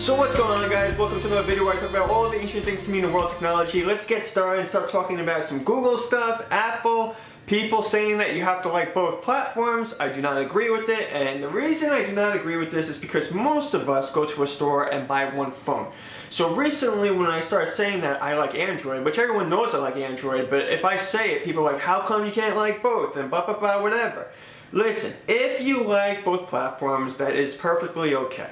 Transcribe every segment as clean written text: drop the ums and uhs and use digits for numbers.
So what's going on, guys? Welcome to another video where I talk about all the ancient things to me in the world of technology. Let's get started and start talking about some Google stuff, Apple, people saying that you have to like both platforms. I do not agree with it, and the reason I do not agree with this is because most of us go to a store and buy one phone. So recently when I started saying that I like Android, which everyone knows I like Android, but if I say it, people are like, how come you can't like both, and blah blah blah, whatever. Listen, if you like both platforms, that is perfectly okay.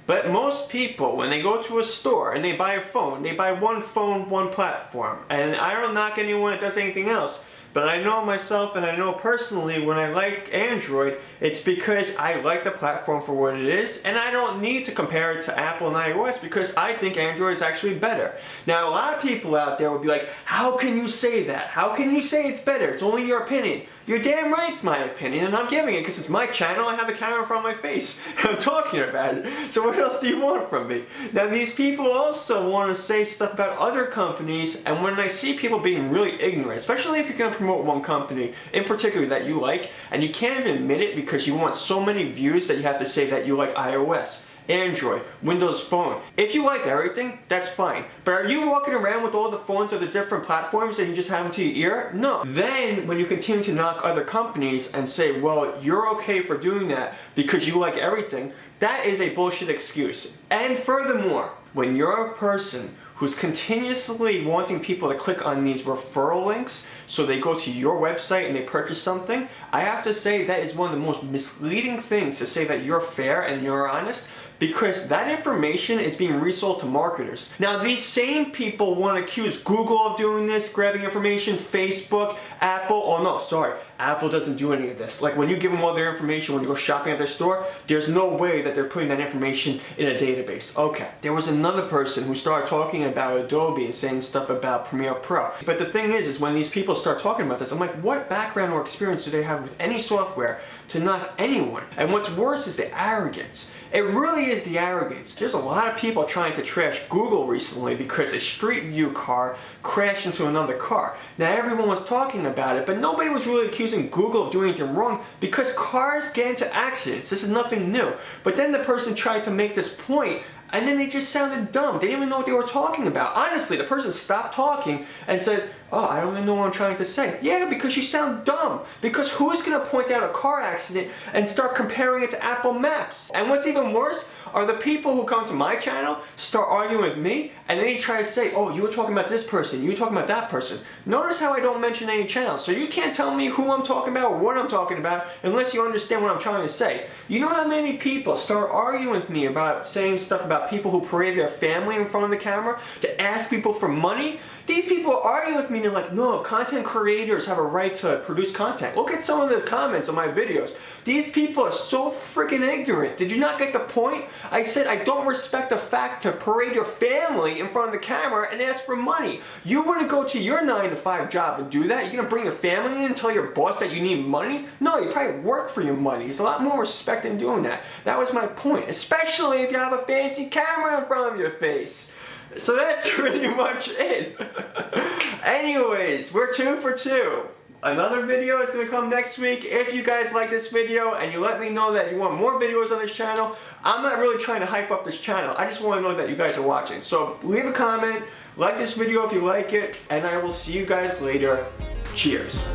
But most people, when they go to a store and they buy a phone, they buy one phone, one platform. And I don't knock anyone that does anything else. But I know myself, and I know personally, when I like Android, it's because I like the platform for what it is, and I don't need to compare it to Apple and iOS because I think Android is actually better. Now, a lot of people out there would be like, how can you say that? How can you say it's better? It's only your opinion. You're damn right it's my opinion, and I'm giving it because it's my channel. I have the camera in front of my face, and I'm talking about it. So what else do you want from me? Now, these people also want to say stuff about other companies, and when I see people being really ignorant, especially if you're going to promote one company in particular that you like, and you can't even admit it because you want so many views that you have to say that you like iOS, Android, Windows Phone. If you like everything, that's fine. But are you walking around with all the phones of the different platforms and you just have them to your ear? No. Then, when you continue to knock other companies and say, well, you're okay for doing that because you like everything, that is a bullshit excuse. And furthermore, when you're a person who's continuously wanting people to click on these referral links so they go to your website and they purchase something, I have to say that is one of the most misleading things to say that you're fair and you're honest, because that information is being resold to marketers. Now, these same people want to accuse Google of doing this, grabbing information, Facebook, Apple. Oh no, sorry, Apple doesn't do any of this. Like when you give them all their information when you go shopping at their store, there's no way that they're putting that information in a database. Okay, there was another person who started talking about Adobe and saying stuff about Premiere Pro. But the thing is when these people start talking about this, I'm like, what background or experience do they have with any software to knock anyone? And what's worse is the arrogance. It really is the arrogance. There's a lot of people trying to trash Google recently because a Street View car crashed into another car. Now everyone was talking about it, but nobody was really accusing Google of doing anything wrong because cars get into accidents. This is nothing new. But then the person tried to make this point, and then they just sounded dumb. They didn't even know what they were talking about. Honestly, the person stopped talking and said, oh, I don't even know what I'm trying to say. Yeah, because you sound dumb. Because who's going to point out a car accident and start comparing it to Apple Maps? And what's even worse are the people who come to my channel, start arguing with me, and then they try to say, oh, you were talking about this person, you were talking about that person. Notice how I don't mention any channels. So you can't tell me who I'm talking about or what I'm talking about unless you understand what I'm trying to say. You know how many people start arguing with me about saying stuff about people who parade their family in front of the camera to ask people for money? These people are arguing with me and they're like, no, content creators have a right to produce content. Look at some of the comments on my videos. These people are so freaking ignorant. Did you not get the point? I said I don't respect the fact to parade your family in front of the camera and ask for money. You wouldn't go to your 9-to-5 job and do that? You're gonna bring your family in and tell your boss that you need money? No, you probably work for your money. There's a lot more respect in doing that. That was my point, especially if you have a fancy camera in front of your face. So that's pretty much it. Anyways, we're 2 for 2. Another video is going to come next week. If you guys like this video and you let me know that you want more videos on this channel, I'm not really trying to hype up this channel. I just want to know that you guys are watching. So leave a comment, like this video if you like it, and I will see you guys later. Cheers.